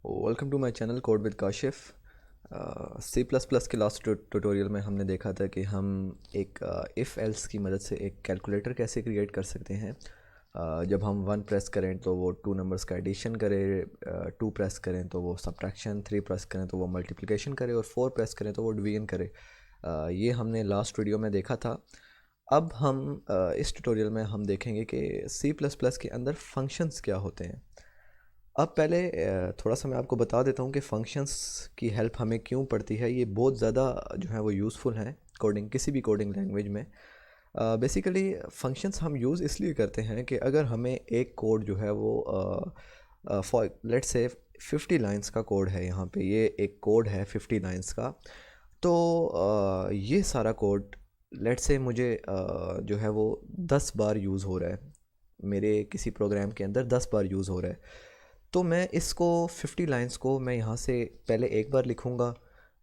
Welcome to my channel code with Kashif. C plus plus के last tutorial में हमने देखा था कि हम एक इफ़ एल्स की मदद से एक कैलकुलेटर कैसे क्रिएट कर सकते हैं। जब हम 1 प्रेस करें तो वो 2 नंबर्स का एडिशन करे, 2 प्रेस करें तो वो सब्ट्रैक्शन, 3 प्रेस करें तो वो मल्टीप्लिकेशन करे और 4 प्रेस करें तो वो डिवीजन करे। ये हमने लास्ट वीडियो में देखा था। अब हम इस ट्यूटोरियल में हम देखेंगे कि सी प्लस प्लस के अंदर फंक्शंस क्या होते हैं। अब पहले थोड़ा सा मैं आपको बता देता हूँ कि फंक्शंस की हेल्प हमें क्यों पड़ती है। ये बहुत ज़्यादा जो है वो यूज़फुल हैं कोडिंग, किसी भी कोडिंग लैंग्वेज में। बेसिकली फंक्शंस हम यूज़ इसलिए करते हैं कि अगर हमें एक कोड जो है वो फॉर लेट्स से 50 लाइंस का कोड है, यहाँ पे ये एक कोड है 50 लाइंस का। तो ये सारा कोड लेट्स से मुझे जो है वो 10 बार यूज़ हो रहा है, मेरे किसी प्रोग्राम के अंदर 10 बार यूज़ हो रहा है। तो मैं इसको 50 लाइंस को मैं यहाँ से पहले एक बार लिखूँगा,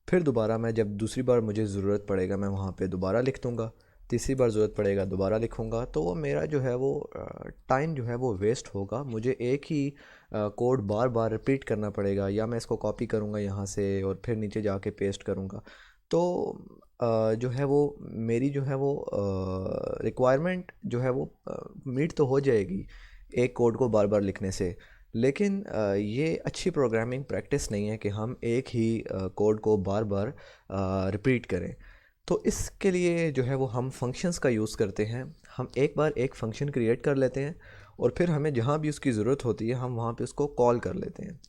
फिर दोबारा मैं जब दूसरी बार मुझे ज़रूरत पड़ेगा मैं वहाँ पे दोबारा लिख दूँगा, तीसरी बार ज़रूरत पड़ेगा दोबारा लिखूँगा। तो वो मेरा जो है वो टाइम जो है वो वेस्ट होगा। मुझे एक ही कोड बार बार रिपीट करना पड़ेगा, या मैं इसको कॉपी करूँगा यहाँ से और फिर नीचे जाके पेस्ट करूँगा। तो जो है वो मेरी जो है वो रिक्वायरमेंट जो है वो मीट तो हो जाएगी एक कोड को बार बार लिखने से, लेकिन ये अच्छी प्रोग्रामिंग प्रैक्टिस नहीं है कि हम एक ही कोड को बार बार रिपीट करें। तो इसके लिए जो है वो हम फंक्शंस का यूज़ करते हैं। हम एक बार एक फ़ंक्शन क्रिएट कर लेते हैं और फिर हमें जहाँ भी उसकी ज़रूरत होती है हम वहाँ पे उसको कॉल कर लेते हैं।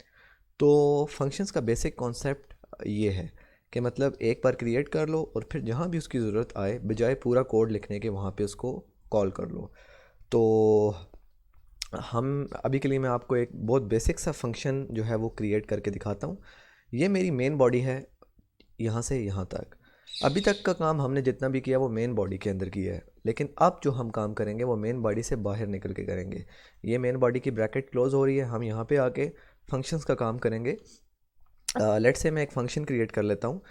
तो फंक्शंस का बेसिक कॉन्सेप्ट ये है कि मतलब एक बार क्रिएट कर लो और फिर जहाँ भी उसकी ज़रूरत आए बजाय पूरा कोड लिखने के वहाँ पे उसको कॉल कर लो। तो हम अभी के लिए मैं आपको एक बहुत बेसिक सा फंक्शन जो है वो क्रिएट करके दिखाता हूँ। ये मेरी मेन बॉडी है, यहाँ से यहाँ तक। अभी तक का काम हमने जितना भी किया वो मेन बॉडी के अंदर किया है, लेकिन अब जो हम काम करेंगे वो मेन बॉडी से बाहर निकल के करेंगे। ये मेन बॉडी की ब्रैकेट क्लोज हो रही है, हम यहाँ पे आके फंक्शंस का काम करेंगे। लेट्स से मैं एक फ़ंक्शन क्रिएट कर लेता हूँ।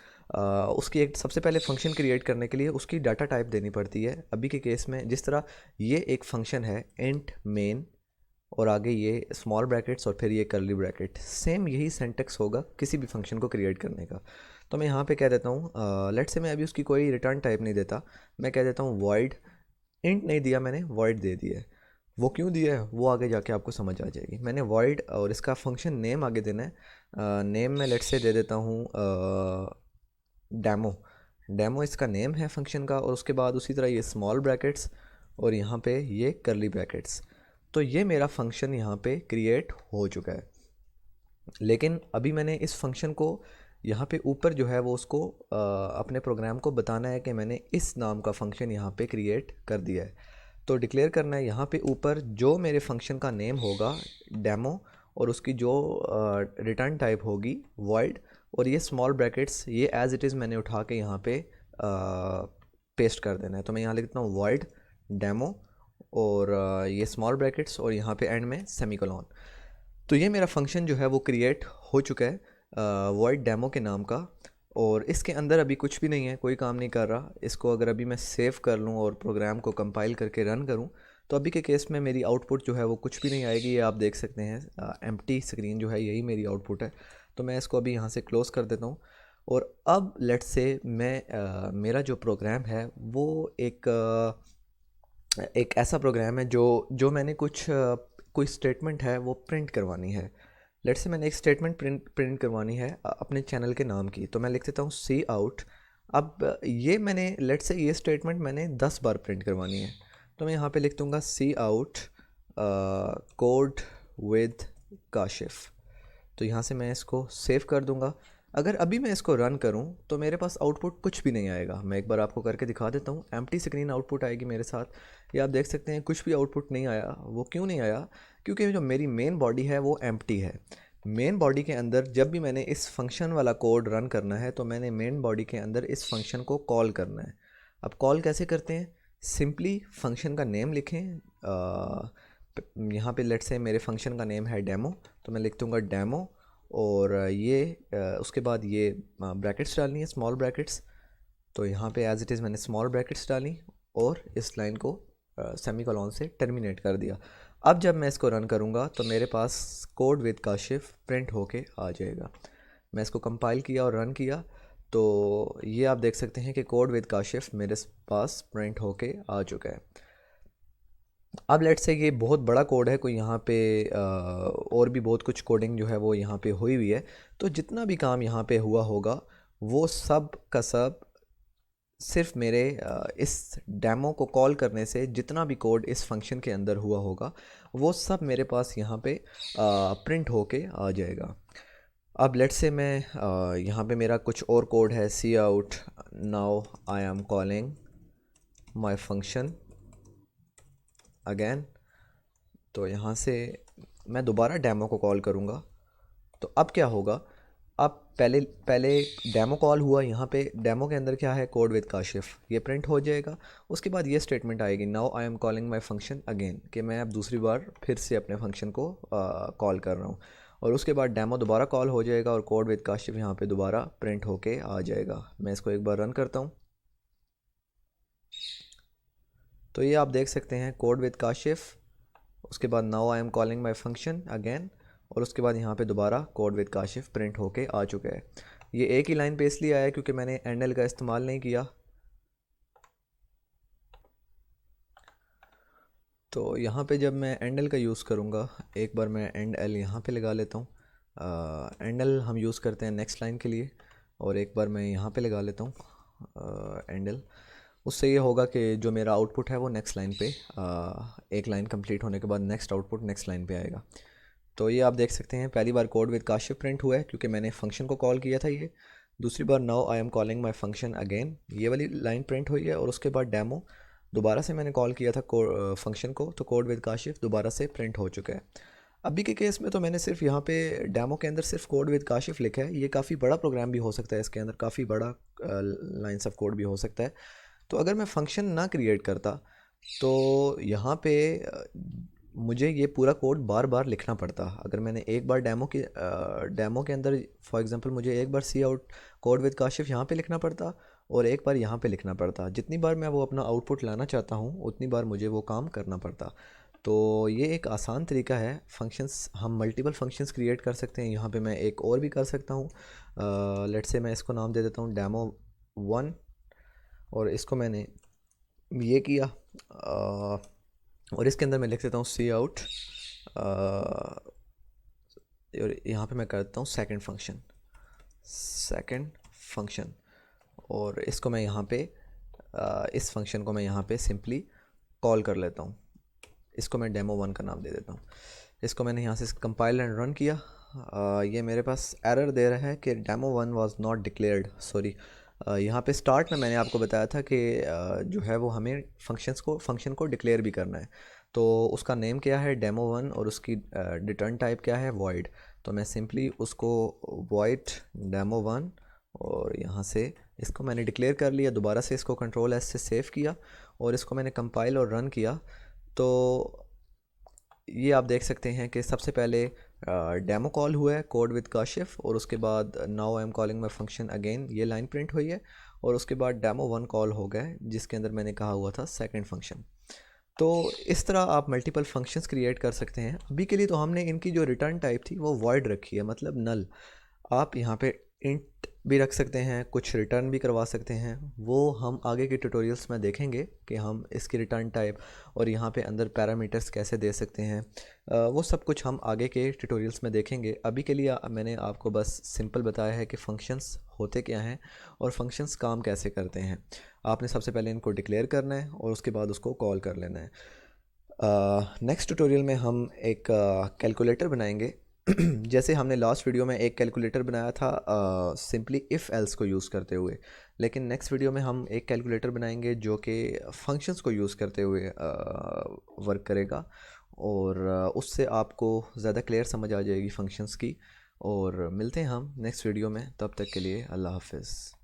उसकी एक सबसे पहले फ़ंक्शन क्रिएट करने के लिए उसकी डाटा टाइप देनी पड़ती है। अभी के केस में जिस तरह ये एक फ़ंक्शन है इंट मेन और आगे ये स्मॉल ब्रैकेट्स और फिर ये कर्ली ब्रैकेट, सेम यही सिंटैक्स होगा किसी भी फंक्शन को क्रिएट करने का। तो मैं यहाँ पे कह देता हूँ लेट्स से मैं अभी उसकी कोई रिटर्न टाइप नहीं देता, मैं कह देता हूँ वॉइड। इंट नहीं दिया मैंने, वॉइड दे दिया है। वो क्यों दिया है वो आगे जाके आपको समझ आ जाएगी। मैंने वॉइड और इसका फंक्शन नेम आगे देना है। नेम में लेट्स से दे देता हूँ डेमो। डेमो इसका नेम है फंक्शन का, और उसके बाद उसी तरह ये स्मॉल ब्रैकेट्स और यहाँ पे ये कर्ली ब्रैकेट्स। तो ये मेरा फंक्शन यहाँ पे क्रिएट हो चुका है। लेकिन अभी मैंने इस फंक्शन को यहाँ पे ऊपर जो है वो उसको अपने प्रोग्राम को बताना है कि मैंने इस नाम का फंक्शन यहाँ पे क्रिएट कर दिया है। तो डिक्लेयर करना है यहाँ पे ऊपर जो मेरे फंक्शन का नेम होगा डेमो, और उसकी जो रिटर्न टाइप होगी वॉइड, और ये स्मॉल ब्रैकेट्स ये एज इट इज़ मैंने उठा के यहाँ पे पेस्ट कर देना है। तो मैं यहाँ लिखता हूँ वॉइड डेमो और ये स्मॉल ब्रैकेट्स और यहाँ पे एंड में सेमीकोलॉन। तो ये मेरा फंक्शन जो है वो क्रिएट हो चुका है वॉइड डेमो के नाम का, और इसके अंदर अभी कुछ भी नहीं है, कोई काम नहीं कर रहा। इसको अगर अभी मैं सेव कर लूँ और प्रोग्राम को कंपाइल करके रन करूँ तो अभी के केस में मेरी आउटपुट जो है वो कुछ भी नहीं आएगी। ये आप देख सकते हैं एम्प्टी स्क्रीन जो है यही मेरी आउटपुट है। तो मैं इसको अभी यहाँ से क्लोज़ कर देता हूँ। और अब लेट्स से मैं मेरा जो प्रोग्राम है वो एक ऐसा प्रोग्राम है जो जो मैंने कोई स्टेटमेंट है वो प्रिंट करवानी है। लेट्स से मैंने एक स्टेटमेंट प्रिंट करवानी है अपने चैनल के नाम की। तो मैं लिख देता हूँ सी आउट। अब ये मैंने लेट्स से ये स्टेटमेंट मैंने 10 बार प्रिंट करवानी है। तो मैं यहाँ पे लिख दूँगा सी आउट कोड विद काशिफ। तो यहाँ से मैं इसको सेव कर दूँगा। अगर अभी मैं इसको रन करूँ तो मेरे पास आउटपुट कुछ भी नहीं आएगा। मैं एक बार आपको करके दिखा देता हूँ। एम्प्टी स्क्रीन आउटपुट आएगी मेरे साथ। ये आप देख सकते हैं कुछ भी आउटपुट नहीं आया। वो क्यों नहीं आया? क्योंकि जो मेरी मेन बॉडी है वो एम्प्टी है। मेन बॉडी के अंदर जब भी मैंने इस फंक्शन वाला कोड रन करना है तो मैंने मेन बॉडी के अंदर इस फंक्शन को कॉल करना है। अब कॉल कैसे करते हैं? सिंपली फंक्शन का नेम लिखें। यहाँ पे लेट्स से मेरे फंक्शन का नेम है डेमो, तो मैं लिख दूँगा डेमो, और ये उसके बाद ये ब्रैकेट्स डालनी है, स्मॉल ब्रैकेट्स। तो यहाँ पे एज इट इज़ मैंने स्मॉल ब्रैकेट्स डाली और इस लाइन को सेमीकोलॉन से टर्मिनेट कर दिया। अब जब मैं इसको रन करूँगा तो मेरे पास कोड विद काशिफ प्रिंट होके आ जाएगा। मैं इसको कंपाइल किया और रन किया तो ये आप देख सकते हैं कि कोड विद काशिफ मेरे पास प्रिंट होके आ चुका है। अब लेट्स से ये बहुत बड़ा कोड है, कोई यहाँ पे और भी बहुत कुछ कोडिंग जो है वो यहाँ पे हुई हुई है, तो जितना भी काम यहाँ पे हुआ होगा वो सब का सब सिर्फ मेरे इस डेमो को कॉल करने से जितना भी कोड इस फंक्शन के अंदर हुआ होगा वो सब मेरे पास यहाँ पे प्रिंट होके आ जाएगा। अब लेट्स से मैं यहाँ पे मेरा कुछ और कोड है, see out now I am calling my function again. तो यहाँ से मैं दोबारा डेमो को कॉल करूँगा तो अब क्या होगा, अब पहले पहले डेमो कॉल हुआ, यहाँ पे डेमो के अंदर क्या है, कोड विद काशिफ, ये प्रिंट हो जाएगा। उसके बाद ये स्टेटमेंट आएगी, now I am calling my function again, कि मैं अब दूसरी बार फिर से अपने फंक्शन को कॉल कर रहा हूँ। और उसके बाद डेमो दोबारा कॉल हो जाएगा और कोड विद काशिफ यहाँ पे दोबारा प्रिंट होके आ जाएगा। मैं इसको एक बार रन करता हूँ तो ये आप देख सकते हैं कोड विद काशिफ, उसके बाद now I am calling my function again, और उसके बाद यहाँ पे दोबारा कोड विद काशिफ प्रिंट होके आ चुका है। ये एक ही लाइन पे इसलिए आया क्योंकि मैंने एंड एल का इस्तेमाल नहीं किया। तो यहाँ पे जब मैं एंड एल का यूज़ करूँगा, एक बार मैं एंड एल यहाँ पे लगा लेता हूँ। एंड एल हम यूज़ करते हैं नेक्स्ट लाइन के लिए, और एक बार मैं यहाँ पे लगा लेता हूँ एंड एल। उससे ये होगा कि जो मेरा आउटपुट है वो नेक्स्ट लाइन पे एक लाइन कंप्लीट होने के बाद नेक्स्ट आउटपुट नेक्स्ट लाइन पे आएगा। तो ये आप देख सकते हैं पहली bar code with Kashif print हुआ है क्योंकि मैंने फंक्शन को कॉल किया था ये। दूसरी बार now I am calling my function again, ये वाली लाइन प्रिंट हुई है। और उसके बाद डेमो दोबारा से मैंने कॉल किया था फंक्शन को, तो कोड विद काशिफ दोबारा से प्रिंट हो चुका है। अभी के केस में तो मैंने सिर्फ यहाँ पे डेमो के अंदर सिर्फ कोड विद काशिफ लिखा है। ये काफ़ी बड़ा प्रोग्राम भी हो सकता है, इसके अंदर काफ़ी बड़ा लाइन्स ऑफ कोड भी हो सकता है। तो अगर मैं फंक्शन ना क्रिएट करता तो यहाँ पे मुझे ये पूरा कोड बार बार लिखना पड़ता। अगर मैंने एक बार डेमो के अंदर फॉर एग्जांपल मुझे एक बार सी आउट कोड विद काशिफ यहाँ पे लिखना पड़ता और एक बार यहाँ पे लिखना पड़ता। जितनी बार मैं वो अपना आउटपुट लाना चाहता हूँ उतनी बार मुझे वो काम करना पड़ता। तो ये एक आसान तरीका है, फंक्शंस हम मल्टीपल फंक्शंस क्रिएट कर सकते हैं। यहाँ पे मैं एक और भी कर सकता हूँ, लेट्स से मैं इसको नाम दे देता हूँ डेमो 1, और इसको मैंने ये किया और इसके अंदर मैं लिख देता हूँ सी आउट, और यहाँ पे मैं करता हूँ सेकंड फंक्शन, और इसको मैं यहाँ पे इस फंक्शन को मैं यहाँ पे सिंपली कॉल कर लेता हूँ। इसको मैं डेमो 1 का नाम दे देता हूँ। इसको मैंने यहाँ से कंपाइल एंड रन किया। ये मेरे पास एरर दे रहा है कि demo 1 was not declared, sorry. यहाँ पे स्टार्ट में मैंने आपको बताया था कि जो है वो हमें फंक्शन को डिक्लेयर भी करना है। तो उसका नेम क्या है, डेमो 1, और उसकी रिटर्न टाइप क्या है, वॉइड। तो मैं सिंपली उसको वॉइड डेमो 1, और यहाँ से इसको मैंने डिक्लेयर कर लिया। दोबारा से इसको कंट्रोल एस से सेव किया और इसको मैंने कंपाइल और रन किया। तो ये आप देख सकते हैं कि सबसे पहले डेमो कॉल हुआ है कोड विद काशिफ, और उसके बाद now I am calling my function again, ये लाइन प्रिंट हुई है। और उसके बाद डेमो 1 कॉल हो गया है जिसके अंदर मैंने कहा हुआ था सेकंड फंक्शन। तो इस तरह आप मल्टीपल फंक्शंस क्रिएट कर सकते हैं। अभी के लिए तो हमने इनकी जो रिटर्न टाइप थी वो वॉइड रखी है, मतलब नल। आप यहाँ पे इंट भी रख सकते हैं, कुछ रिटर्न भी करवा सकते हैं, वो हम आगे के ट्यूटोरियल्स में देखेंगे कि हम इसकी रिटर्न टाइप और यहाँ पे अंदर पैरामीटर्स कैसे दे सकते हैं। वो सब कुछ हम आगे के ट्यूटोरियल्स में देखेंगे। अभी के लिए मैंने आपको बस सिंपल बताया है कि फंक्शंस होते क्या हैं और फंक्शंस काम कैसे करते हैं। आपने सबसे पहले इनको डिक्लेयर करना है और उसके बाद उसको कॉल कर लेना है। नेक्स्ट ट्यूटोरियल में हम एक कैलकुलेटर बनाएंगे जैसे हमने लास्ट वीडियो में एक कैलकुलेटर बनाया था सिंपली इफ़ एल्स को यूज़ करते हुए, लेकिन नेक्स्ट वीडियो में हम एक कैलकुलेटर बनाएंगे जो कि फंक्शंस को यूज़ करते हुए वर्क करेगा, और उससे आपको ज़्यादा क्लियर समझ आ जाएगी फंक्शंस की। और मिलते हैं हम नेक्स्ट वीडियो में, तब तक के लिए अल्लाह हाफ़िज़।